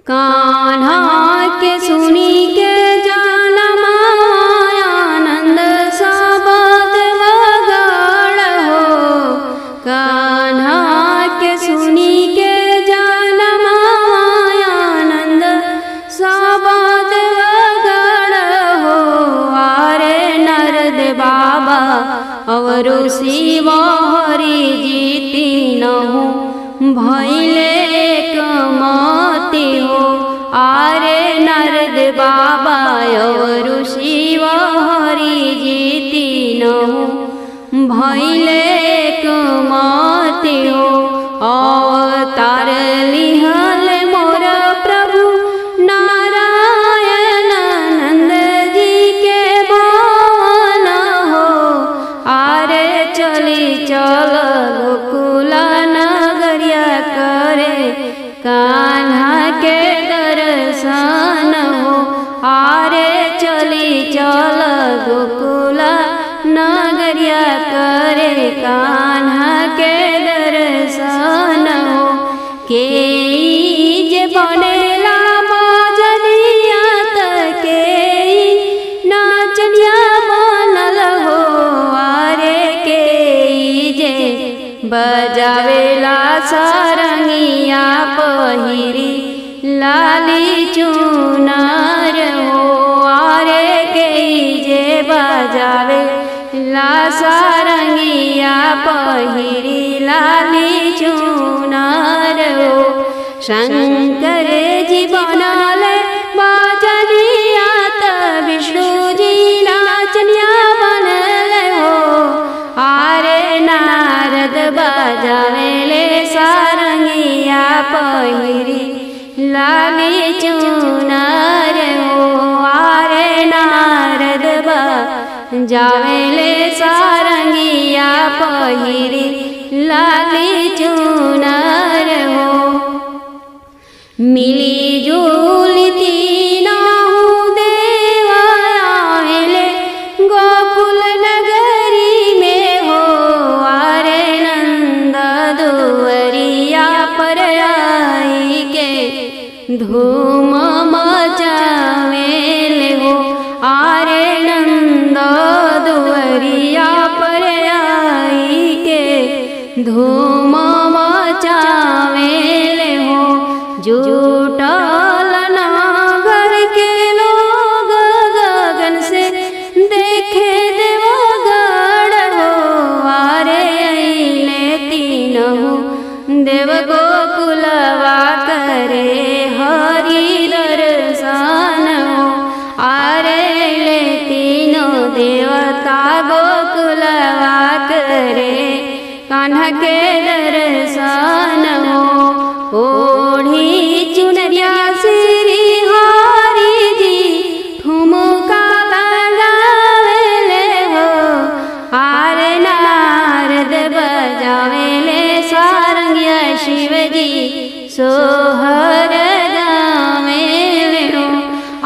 कान्हा के सुनी के जनम आनंद सबद बगाड़ हो। कान्हा के सुनी के जनम आनंद सबद बगाड़ हो। आरे नारद बाबा और शिव हरि जीती नहु भैले कमति हो। आरे नारद बाबा और शिव हरि जीती नहु भैले कमति हो। अवतार लिहल मोर प्रभु नारायण नंद जी के भवन हो। आरे चली चल गोकुल नगरिया करे कान्हा के दर्शन हो। आरे चली चल गोकुल नगरिया करे कान्हा के दर्शन हो। के जे बनेला बजनिया तके नाचनिया बनल हो। आरे के जे बजावेला सारंगिया पहिरी लाली चुनार हो। आरे के जे बजावे ला सारंगिया पहिरी लाली चुनार हो। शंकर जी बनले बजनिया त विष्णु जी नाचनिया बनले हो। आरे नारद बजावेले सारंगिया पहिरी लाली चुनार हो। आरे नारद बजावेले सारंगिया पहिरी लाली चुनार हो। मिली जुली तीनहु देवा आवेले गोकुल नगरी में हो। आरे नंद दुवरिया पर आई के धूम मचावेले हो। आरे नंद दुवरिया पर आई के धूम मचावेले हो। जुटल नगर के लोग गगन से देखे देवगढ़ हो। आरे अइले तीनहु देव गोकुलवा करे हरि दर्शन हो। आरे अइले तीनों देवता गोकुलवा करे कान्हा के दर्शन हो। ओढ़ी चुनरिया श्री हरि जी ठुमका लगावेले हो। आरे नारद बजावेले सारंगिया शिव जी सोहर गावेले हो।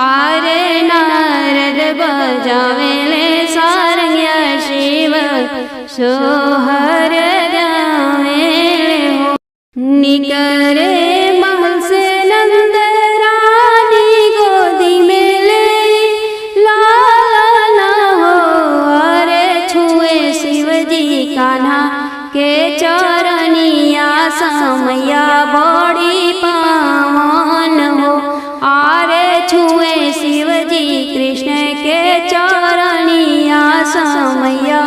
आरे नारद बजावेले सारंगिया शिव सोहर गावेले हो। निकरे महल से नंद रानी गोदी में ले लालन हो। अरे छुए शिव जी कान्हा के चरनिया समया बड़ी पावन हो। आरे छुए शिव जी कृष्ण के चरनिया समया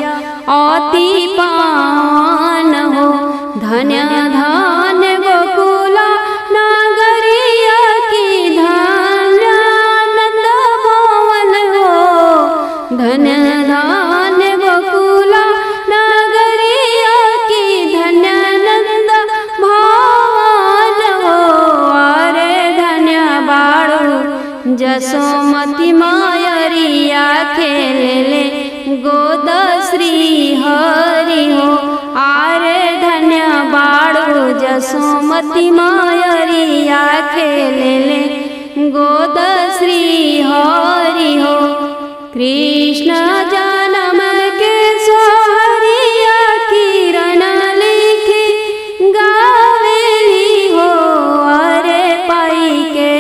अति पावन हो। धन्य धन्य गोकुल नगरिया की धन्य नंद भवन हो। धन्य धन्य गोकुल नगरिया की धन्य नंद भवन हो। अरे धन्य बाड़ू जसोमती मायरिया खेले गोद श्री हरि हो। आरे धन्य बाड़ू जसोमती मायरिया खेले गोद श्री हरि हो। कृष्ण जन्म के सोहरिया किरण लिखी गावेली हो। अरे पाई के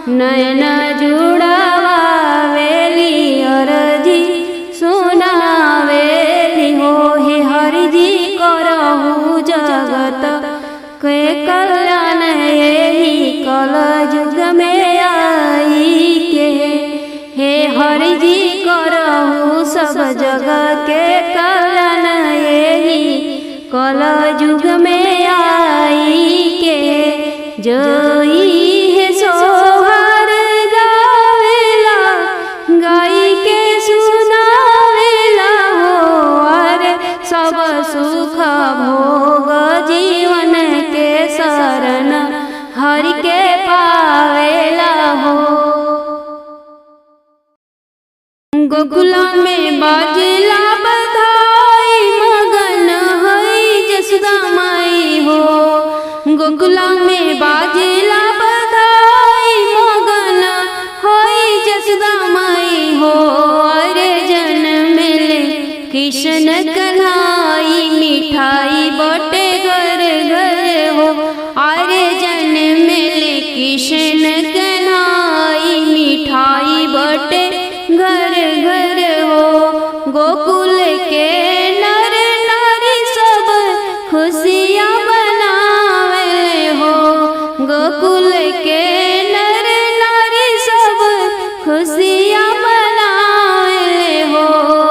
नयन जुड़ावेली अरजी सुनावेली हो। हे हरि जी करहु जगत के कल्याण यही कल युग में आई के। हे हरि जी करहु सब जग के कल्याण यही कल युग में आई के। जोई है सोहर गावेला गाई के सुनावेला हो। अरे सब सुख भोग जीवन के शरण हरि के पावेला हो। गोकुला में बाजेला बधाई मगन हई जसोदा माई हो। गोकुला में बाजेला बधाई मगन हई जसोदा माई हो। अरे जन्म ले कृष्ण कन्हाई मिठाई बटे घर घर हो। अरे जन्म ले कृष्ण कन्हाई मिठाई बटे घर घर हो। गोकुल के नर नारी सब खुशियाँ बनावे हो। गोकुल के नर नारी सब खुशियाँ बनावे हो।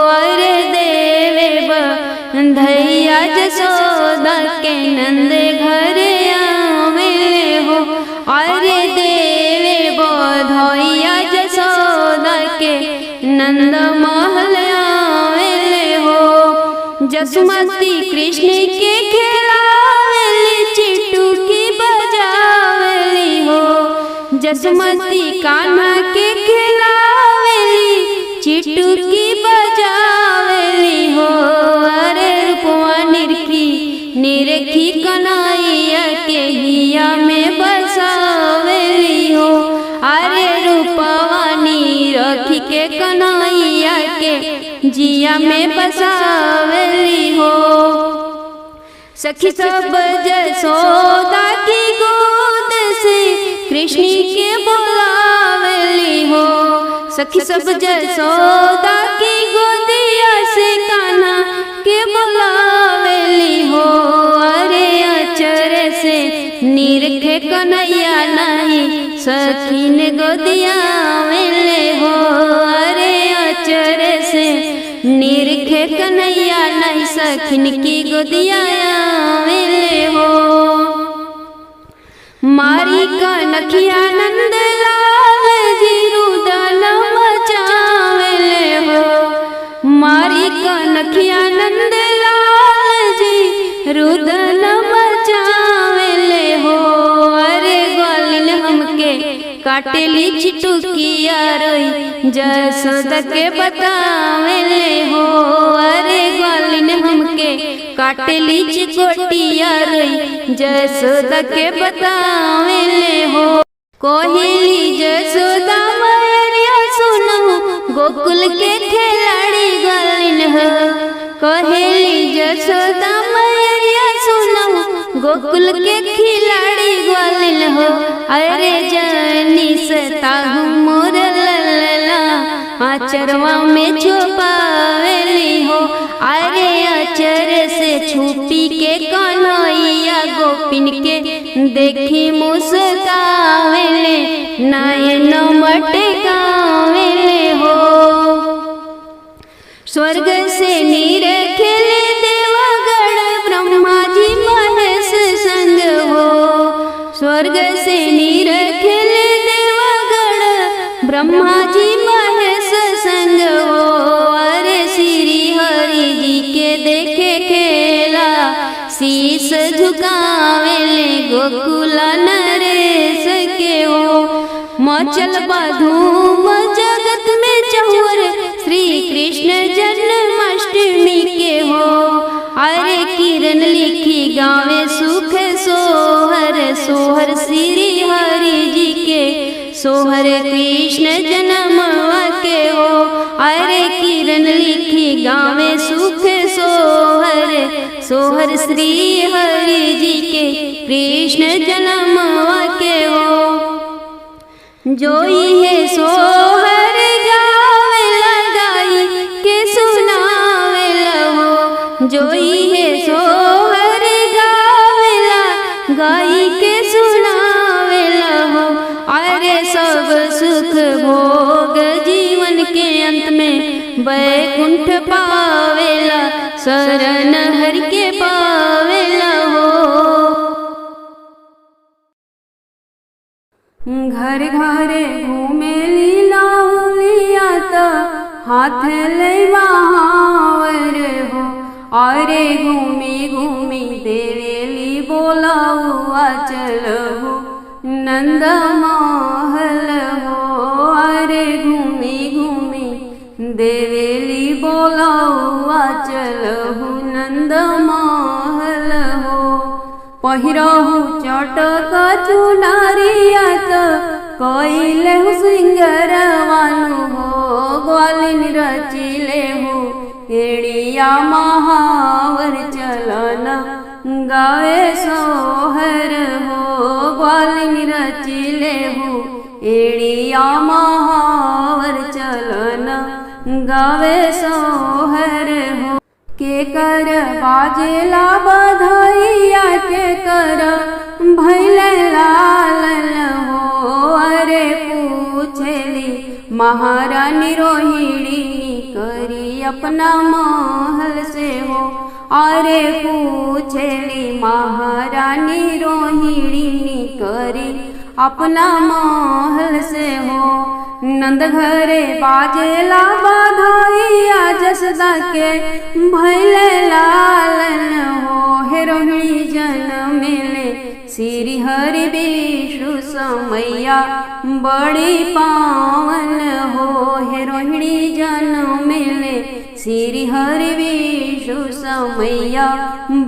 अरे देवे बंधैया जसोदा के नंद घर आवे हो। अरे देवे बंधैया जसोदा के नंद महल आवे हो। जसुमती कृष्ण के खिलावेली चिटुकी बजावेली हो। जसुमती कान्हा के खिलावेली चिटुकी बजावेली हो। अरे रूपवा निरखी कन्हैया के हिया में बसावेली हो। अरे रूपवा निरखी के कन्हैया के जिया में बसावेली हो। सखी सब जसोदा की गोद से कृष्ण के बुलावेली हो। सखी सब जसोदा की गोदिया से कान्हा के बुलावेली हो। अरे अचर से निरखे कन्हैया नहीं सखीन गोदिया मिले हो। अरे अचर से निरखे कन्हैया नहीं सखीन की गोदिया मिले हो। मारी कनखिया नंद लाल जी रुदन मचावेले हो। मारी कनखिया नंद लाल जी रुदन मचावेले हो। अरे ग्वालिन हमके काटेली चिटुकिया रोई जसोदा के बतावेले हो। अरे ग्वालिन हमके काटेली चिकोटिया रोई जसोदा के बतावेले हो। कोहिली जसोदा मैया सुनो गोकुल के खिलाड़ी ग्वालिन हो। कोहिली जसोदा मैया सुनो गोकुल के खिलाड़ी ग्वालिन हो। अरे जानी सताहु मोर ललला आचरवा में छुपावेली हो। अरे अचर से छुपी के कन्हैया गोपिन के देखी मुस्कावेले नयन मटकावेले हो। स्वर्ग से निरखेले देवगण ब्रह्मा जी महेश संग हो। स्वर्ग से निरखेले देवगण ब्रह्मा जी महेश संग हो। अरे श्री हरि जी के देखे खेला शीस झुकावेले गोकुला नरेश के हो। मचल धूम जगत में चहुर श्री कृष्ण जन्माष्टमी के हो। अरे किरण लिखी गावे सुख सोहर सोहर श्री हरि जी के सोहर कृष्ण जन्मवा के हो। अरे किरण लिखी गावे सुख सोहर सोहर श्री हरि जी के कृष्ण जन्मवा के हो। जोई है सोहर गावेला गाई के सुनावेला हो। जोई है सोहर गावेला गाई के सुनावेला हो। अरे सब सुख भोग जीवन के अंत में बैकुंठ पावेला, शरण हरि के पावेला हो। घर घरे घूमेली लाउलिया त हाथ ले महावर हो। अरे घूमी घूमी देवेली बोलाउआ चल हो नंद महल हो। अरे घूमी घूमी देवेली बोलाउआ चल हो नंद महल हो। पहिरहु चटक चुनारिया त कइलेहु सिंगरवानु हो। ग्वालिन रचिलेहु एड़िया महावर चलन गावे सोहर हो। ग्वालिन रचिलेहु एड़िया महावर चलन गावे सोहर हो। के कर बाजेला बधाइया के कर भैले लालन हो। अरे पूछेली महारानी रोहिणी करी अपना महल से हो। अरे पूछेली महारानी रोहिणी करी अपना महल से हो। नंद घरे बाजेला बधाइया जसदा के भैले लालन हो। हे रोहिणी जनमेले श्री हरि विष्णु समैया बड़ी पावन हो। हे रोहिणी जनमेले श्री हरि विष्णु समैया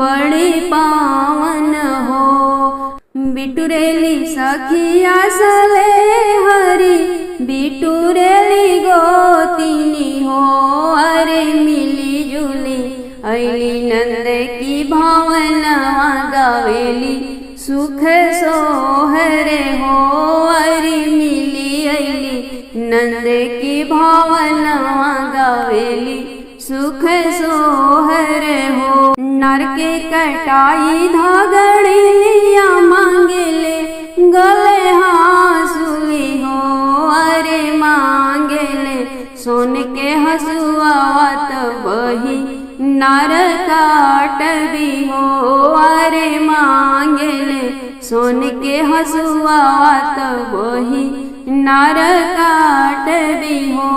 बड़ी पावन हो। बिटुरेली सखिया सले हरि बिटुरेली गोतिनी हो। अरे मिली जुली अली नंद की भावना गावेली सुख सोहर हो। अरे मिली अली नंद की भावना गावेली सुख सोहर हो। नर के कटाई धागड़ी लिया मांगेले गले हासुली हो। अरे मांगेले सोन के हसुआवत बही नर काट भी हो। अरे मांगेले सोन के हसुआवत बही नर काट भी हो।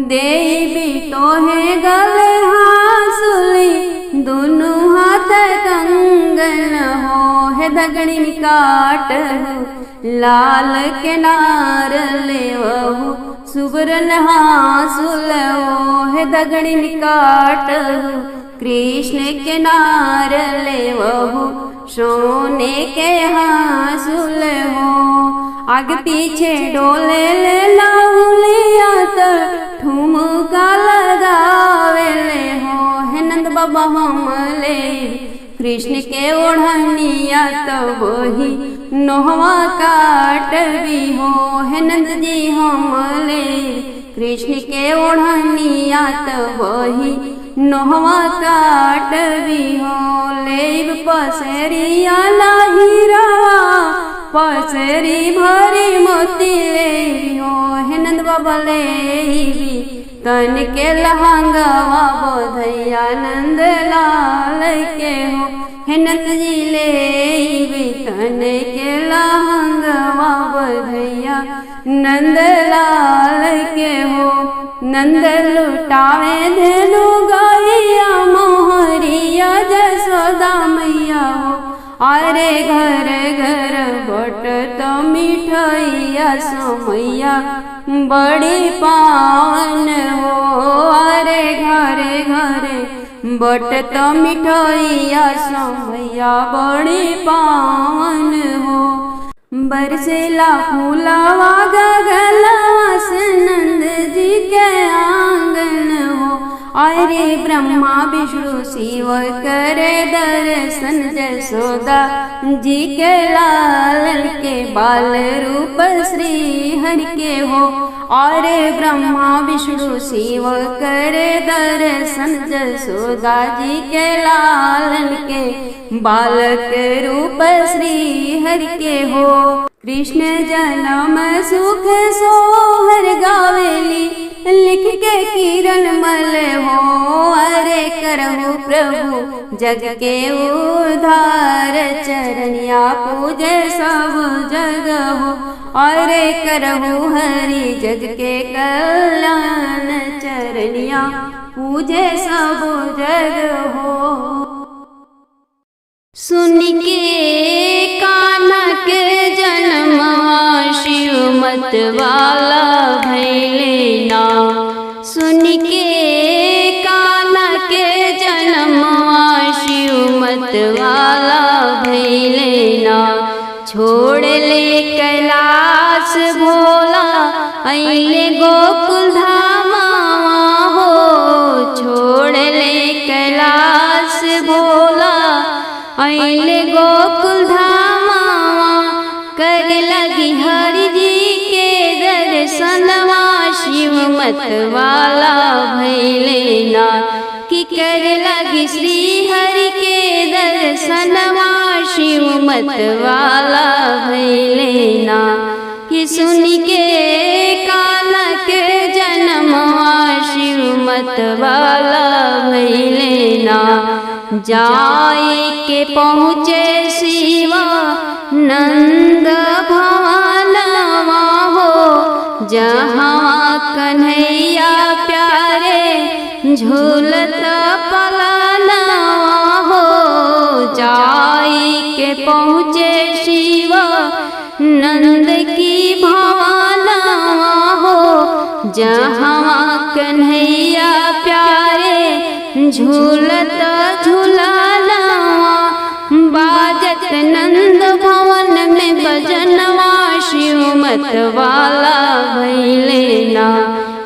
देवी तोहे गले हासुली दोनों हाथ कंगन हो। हे दगड़ी काट लाल के नार लेवहु सुबरन हासुल हो। हे दगड़ी काट कृष्ण के नार लेवहु सोने के हासुल हो। आगे पीछे डोले ले लाउलिया त ठुमका लगावेले हो। हे नंद बाबा हमले कृष्ण के ओढ़निया त वही नोहवा काट भी हो। हे नंद जी हमले कृष्ण के ओढ़निया त वही नोहवा काट भी हो। लेब पसरिया लाहिरवा पसरी भरी मोती ले हो। हे नंद बाबा लेबी तन के लहंगवा बोधैया नंद लाल के हो। हे नंद जी लेबी तन के लहंगवा बोधैया नंद लाल के हो। नंद लुटावे धेनु गैया मोहरिया जसोदा मैया हो। अरे घर घर बटत मिठैया समैया बड़ी पावन हो। अरे घरे घरे बटत मिठैया समैया बड़ी पावन हो। बरसेला फूलवा गगलवा से नंद जी के आंगन हो। अरे ब्रह्मा विष्णु शिव करे दर्शन जसोदा जी के लाल के बाल रूप श्री हरि के हो। और ब्रह्मा विष्णु शिव करे दर्शन जसोदा जी के लाल के बालक रूप श्री हरि के हो। कृष्ण जन्म सुख सोहर गावेली लिख के किरण मल हो। अरे करहु प्रभु जग के उद्धार चरनिया पूजे सब जग हो। अरे करहु हरि जग के कल्याण चरनिया पूजे सब जग हो। सुन के कान्हा के जन्मवा शिव मत वाला भैले ना। सुन के कान्हा के जन्मवा शिव मत वाला भैले ना। छोड़ ले कैलाश भोला अइले गोकुल धामा हो। छोड़ ले कैलाश भोला अइले गोकुल धामा कर लगी हरि जी के दर्शनवा शिव मत वाला भैले ना। कि कर लगी श्री हरि के दर्शनवा शिव मत वाला भैले ना। कि सुन के कान्हा के जन्मवा शिव मत वाला भैले ना। जाए के पहुँचे शिवा नंद भवनवा हो। जहाँ कन्हैया प्यारे झूलत पलनवा हो। जाए के पहुँचे शिवा नंद की भवनवा हो। जहाँ कन्हैया प्यारे झूलत झूलानवा बाजत नंद भवन में भजनवा शिव मत वाला भैले ना।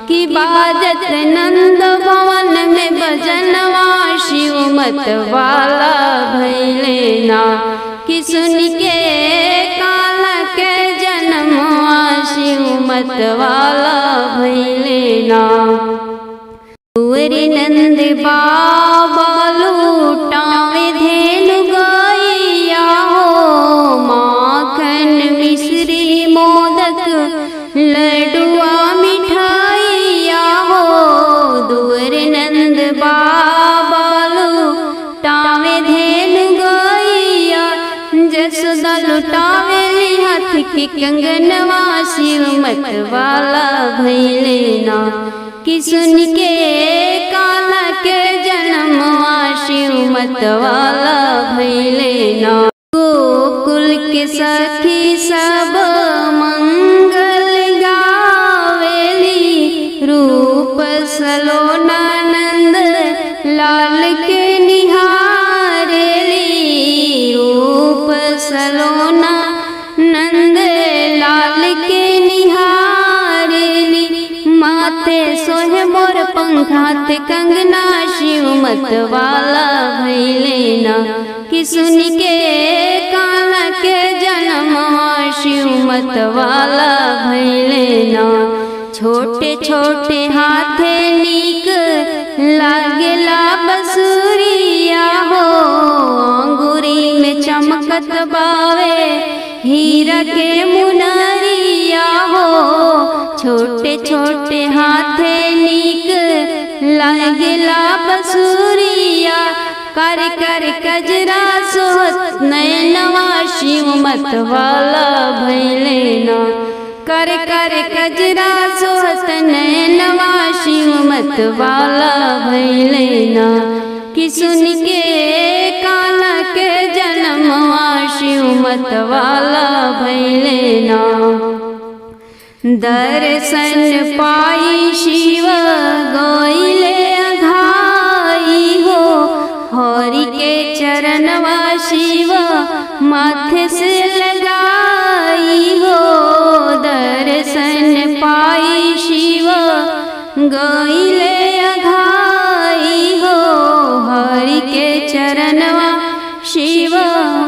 कि बाजत नंद भवन में भजनवा शिव मत वाला भैले ना। कि सुन के कान्हा के जन्मवा शिव मत वाला भैले ना। तुअरे नंद बाबा लूटावे धेनु गैया हो। माखन मिश्री मोदक लडुआ मिठाइया हो। दुअरे नंद बाबा लूटावे धेनु गैया। जसोदा लुटावे हाथ की कंगनवा शिव मत वाला भैले ना। कि सुन के कान्हा के जन्मवा शिव मत वाला भैले ना। गोकुल के सखी सब मंगल गावेली रूप सलोना नंद लाल के निहारेली। रूप सलोना नंद लाल के निहारेली। माथे सोहे मोर पंखात कंगना शिव मत वाला भैले ना। कि सुन के कान्हा के जन्मवा शिव मत वाला भैले ना। छोटे छोटे हाथे नीक लागेला बसुरिया हो। अंगूरी में चमकत बावे हीरा के मुनरिया हो। छोटे छोटे हाथे नीक लागेला बसुरिया। कर कर कजरा सोहत नयनवा शिव मत वाला भैले ना। कर कर कजरा सोहत नयनवा शिव मत वाला भैले ना। कि सुन के कान्हा के जन्मवा शिव मत वाला भैले ना। दर्शन पाई शिव गोइले अघाई हो। हरि के चरणवा शिव माथे से लगाई हो। दर्शन पाई शिव गोइले अघाई हो। चरणवा शिव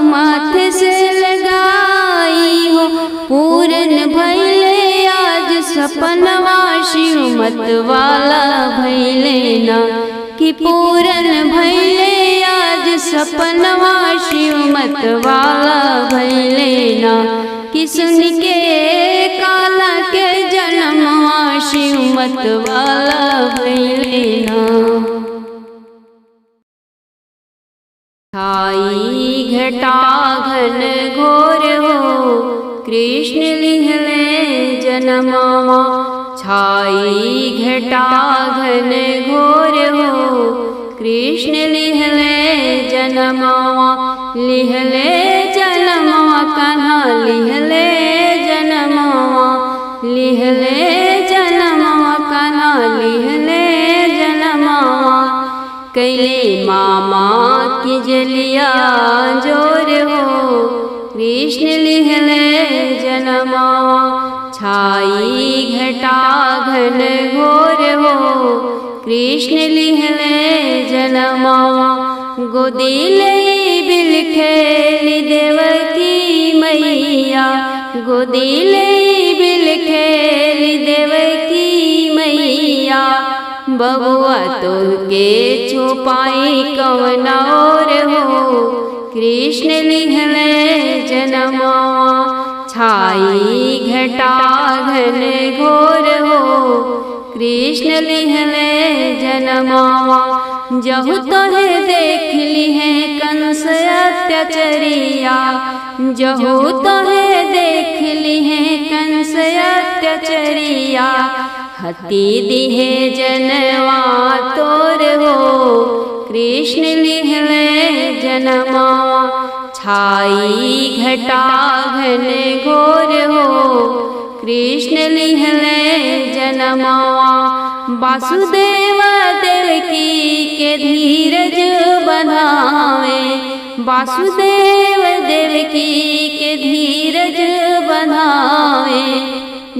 माथे से लगाई हो। पूरन भैले आज सपनवा शिव मतवाला भैले ना कि पूरन भैले आज सपनवा शिव मतवाला भैले ना कि सुन के काला के जन्मवा शिव मतवाला भैले ना। छाई घटा घन घोर हो कृष्ण लिहले जन्मवा। छाई घटा घन घोर हो कृष्ण लिहले जन्मवा। लिहले जन्मवा कान्हा लिहले जन्मवा। लिहले जन्मवा कान्हा लिहले जन्मवा। कैले मामा की जलिया जोर हो कृष्ण लिहले जन्मवा। छाई घटा घन घोर हो कृष्ण लिहले जन्मवा। गोदी लई बिलखेली देवकी मैया। गोदी लई बिलखेली देवकी मैया। बबुआ तोहके छुपाई कवन और हो कृष्ण लिहले जन्मवा। छाई घटा घन घोर हो कृष्ण लिहले जन्मवा। जहु तोहे देख ली है कंस अत्याचरिया। जहु तोहे देख ली है कंस अत्याचरिया। हती दिहे जनवा तोर हो कृष्ण लिहले जन्मवा। छाई घटा घन घोर हो कृष्ण लिहले जन्मवा। वासुदेव देवकी के धीरज बंधावे। वासुदेव देवकी के धीरज बंधावे।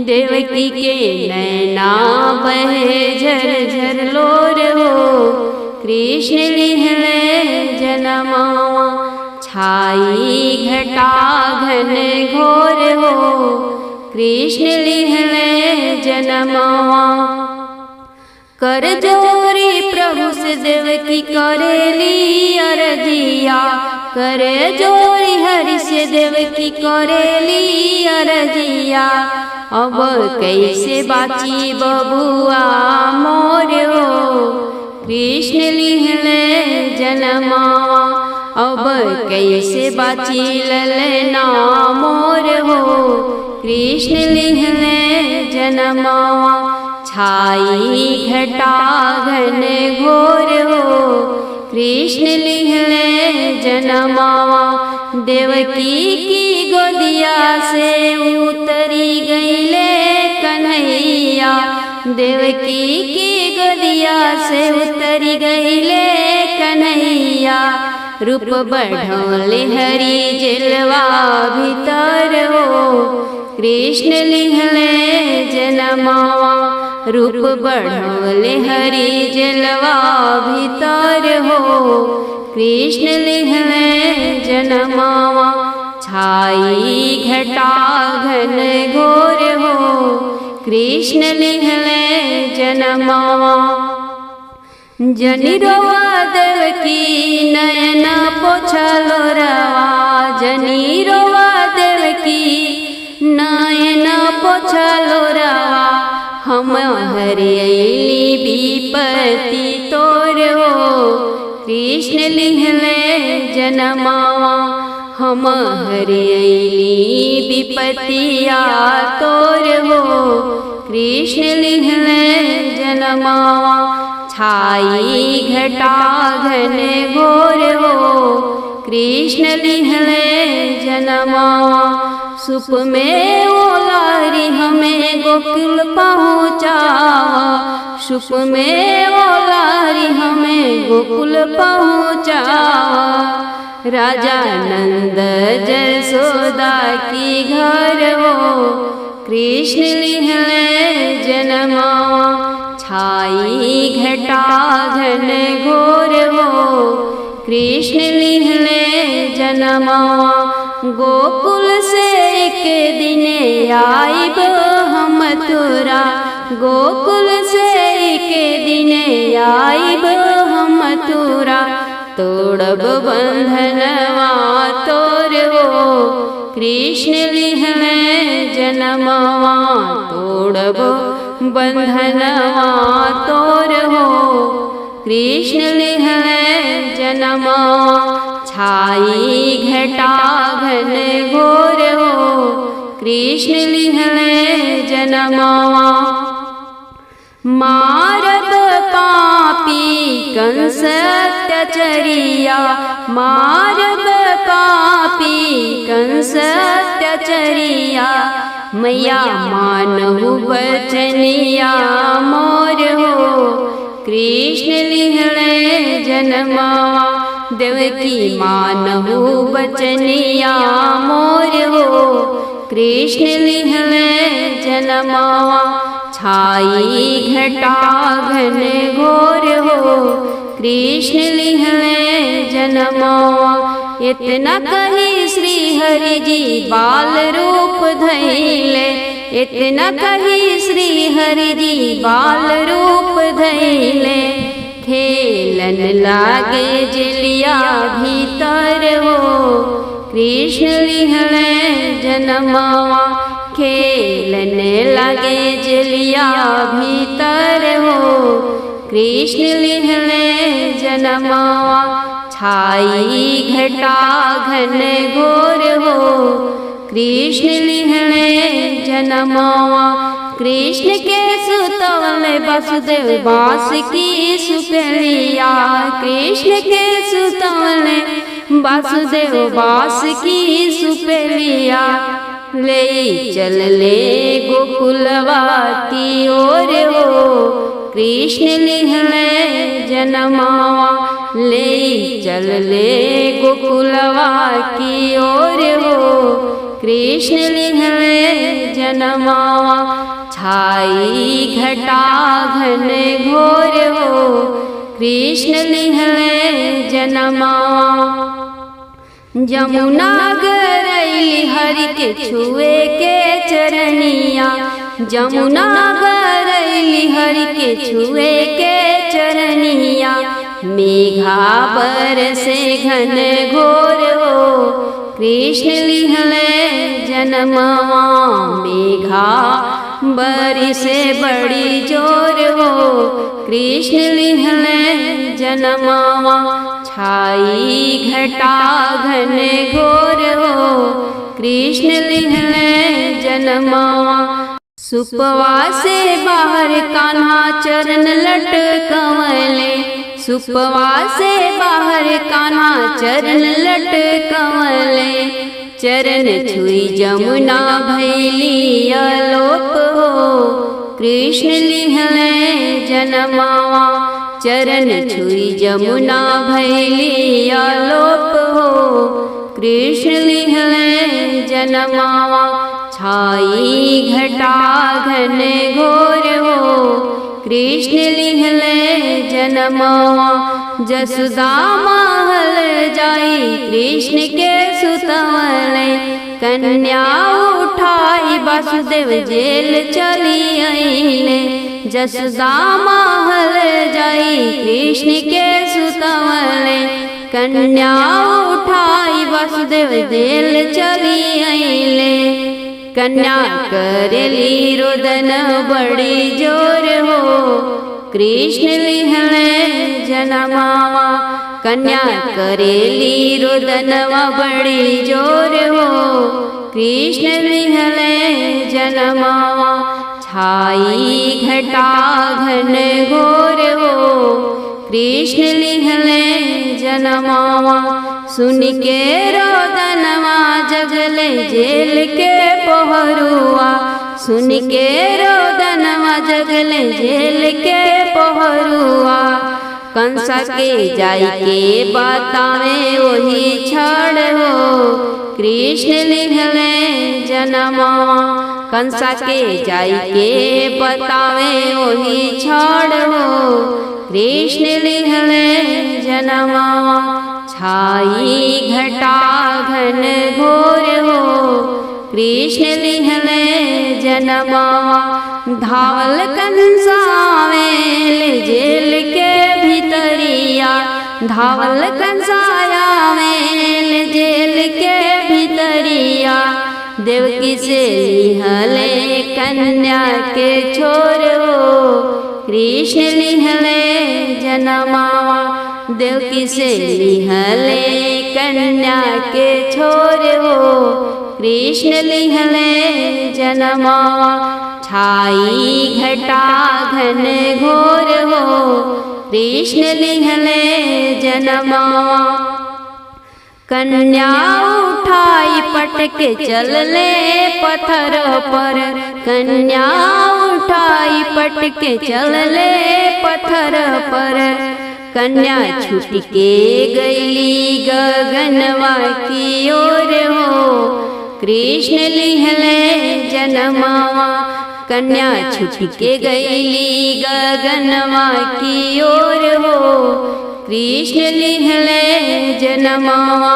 देवकी के नैना बहे झर झर लोर हो कृष्ण लिहले जन्मवा। छाई घटा घन घोर हो कृष्ण लिहले जन्मवा। कर जोरी प्रभु से देवकी करेली अरजिया। करे जोरी हरि से देवकी करेली अरजिया। अब कैसे बाची बबुआ मोर हो कृष्ण लिहले जन्मवा। अब कैसे बाची ललना मोर हो कृष्ण लिहले जन्मवा। छाई घटा घन घोर हो कृष्ण लिहले जन्मवा। देवकी की गोदिया से उतरी गईले कन्हैया। देवकी की गोदिया से उतरी गईले कन्हैया। रूप बढ़ौले हरि जलवा भीतर हो कृष्ण लिहले जन्मवा। रूप बढ़ौले हरि जलवा भीतर हो कृष्ण लिहले जन्मवा। छाई घटा घन घोर हो कृष्ण लिहले जन्मवा। जनी रोवा देवकी नयन पोछलो रवा। जनी रोवा देवकी नयन पोछलो रवा। हम हरियली विपत्ति तोर हो कृष्ण लिहले जन्मवा। हम हरियली विपत्तिया तोर हो कृष्ण लिहले जन्मवा। छाई घटा घन घोर हो कृष्ण लिहले जन्मवा। सुप में ओलारी हमें गोकुल पहुँचावा। सुप में ओलारी हमें गोकुल पहुँचावा। राजा नंद जसोदा की घर हो कृष्ण लिहले जन्मवा। छाई घटा घन घोर हो कृष्ण लिहले जनमवा। गोकुल से एक दिन आइब हम मथुरा, गोकुल से एक दिन आइब हम मथुरा। तोड़ब बंधनवा तोर हो, कृष्ण लिहले जनमवा। तोड़ब बंधनवा तोर हो, कृष्ण लिहले जनमवा। छाई घटा घन घोर हो, कृष्ण लिहले जनमवा। मारब पापी कंस अत्याचरिया, मारब पापी कंस अत्याचरिया। मैया मानहु बचनिया मोर हो, कृष्ण लिहले जनमवा। देवकी मानहु बचनिया मोर हो, कृष्ण लिहले जनमवा। छाई घटा घन घोर हो, कृष्ण लिहले जनमवा। इतना कही श्री हरि जी बाल रूप धैले, इतना कही श्री हरि जी बाल रूप धैले। खेलन लागे जलिया भीतर हो, कृष्ण लिहले जनमवा। खेलन लागे जलिया भीतर हो, कृष्ण लिहले जनमवा। छाई घटा घन घोर हो, कृष्ण लिहले जनमवा। कृष्ण के सुतवले वासुदेव बांसुरी सुपेलिया, कृष्ण के सुतवले वासुदेव बांसुरी सुपेलिया। ले चल ले गोकुलवा की ओर हो, कृष्ण लिहले जनमवा। ले चल ले गोकुलवा की ओर हो, कृष्ण लिहले जनमवा। छाई घटा घन घोर हो, कृष्ण लिहले जनमवा। जमुना गरैली हरि के छुए के चरनिया, जमुना गरैली हरि के छुए के चरनिया। मेघा बरसे घन घोर हो, कृष्ण लिहले जनमवा। मेघा बरसे बड़ी जोर हो, कृष्ण लिहले जनमवा। छाई घटा घन घोर हो, कृष्ण लिहले जनमवा। सुपवा से बाहर कान्हा चरण लटकवले, सुपवा से बाहर कान्हा चरण लटकवले। चरण छुई जमुना भैली अलोप हो, कृष्ण लिहले जनमवा। चरण छुई जमुना भैली अलोप हो, कृष्ण लिहले जनमवा। छाई घटा घन घोर हो, कृष्ण लिहले जनमवा। जसुदा महल जाई कृष्ण के सुतवले, कन्या उठाई वासुदेव जेल चली आईले। जसुदा महल जाई कृष्ण के सुतवले, कन्या उठाई वासुदेव जेल चली आईले। कन्या करेली रोदन बड़ी जोर हो, कृष्ण लिहले जनमवा। कन्या करेली रोदनवा बड़ी जोर हो, कृष्ण लिहले जनमवा। छाई घटा घन घोर हो, कृष्ण लिहले जनमवा। सुन के रोदनवा जगले जेल के पहरुआ, सुन के रोदनवा जगले जेल के पहरुआ। कंसा के जाई के बतावे वही छड़ हो, कृष्ण लिहले जनमवा। कंसा के जाई के बतावे वही छड़ हो, कृष्ण लिहले जनमवा। छाई घटा घन घोर हो, कृष्ण लिहले जनमावा। धावल कंसावेल जेल के भीतरिया, धावल कंसायावेल जेल के भीतरिया। देवकी से लिहले कन्या के छोर हो, कृष्ण लिहले जनमावा। देवकी से लिहले कन्या के छोर हो, कृष्ण लिहले जनमावा। छाई घटा घन घोर हो, कृष्ण लिहले जनमावा। कन्या उठाई पटके चलले पत्थर पर, कन्या उठाई पटके चलले पत्थर पर। कन्या छूट के गईली गगनवा की ओर हो, कृष्ण लिहले जनमावा। कन्या छूट के गईली गगनवा की ओर हो, कृष्ण लिहले जनमावा।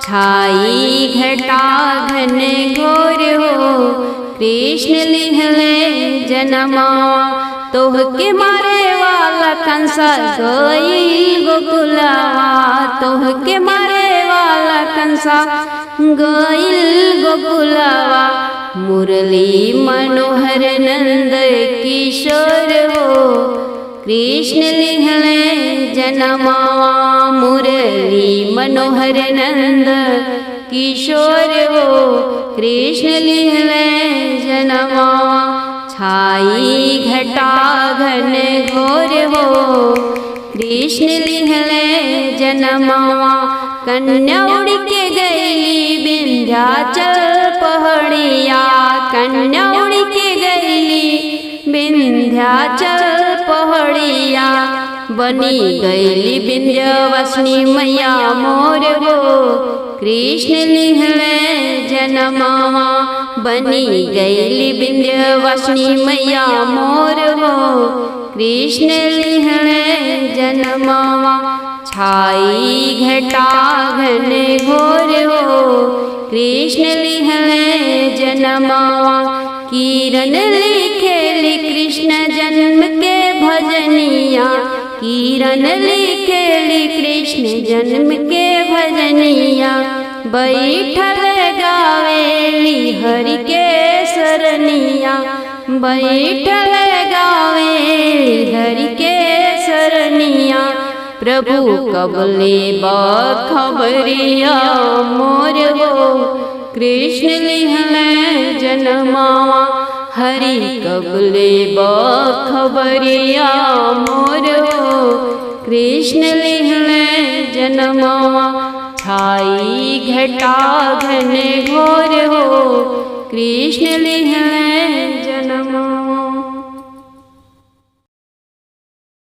छाई घटा घन घोर हो, कृष्ण लिहले जनमावा। तोह के मारे वाला कंसा गईल गोकुलवा, तोह के मारे वाला कंसा गईल गोकुलवा। मुरली मनोहर नंद किशोर हो, कृष्ण लिहले जनमावा। मुरली मनोहर नंद किशोर हो, कृष्ण लिहले जनमावा। छाई घटा घन घोर हो, कृष्ण लिहले जनमावा। कन्या उड़ के गईली विंध्याचल पहाड़िया, कन्या उड़ के गईली विंध्याचल पहाड़िया। बनी गईली विंध्यवासिनी मैया मोर हो, कृष्ण लिहले जनमावा। बनी गईली विंध्यवासिनी मैया मोर हो, कृष्ण लिहले जनमावा। छाई घटा घन घोर हो, कृष्ण लिहले जनमावा। किरण लिखेली कृष्ण जन्म के भजनिया, किरण लिखेली कृष्ण जन्म के भजनिया। बैठल गावेली हरि के सरनिया, बैठल गावेली हरि के सरनिया। प्रभु कबले बखबरिया मोर हो, कृष्ण लिहले जनमावा। हरि कबले बखबरिया मोर हो, कृष्ण लिहले जनमावा। छाई घटा घन घोर हो, कृष्ण लिहले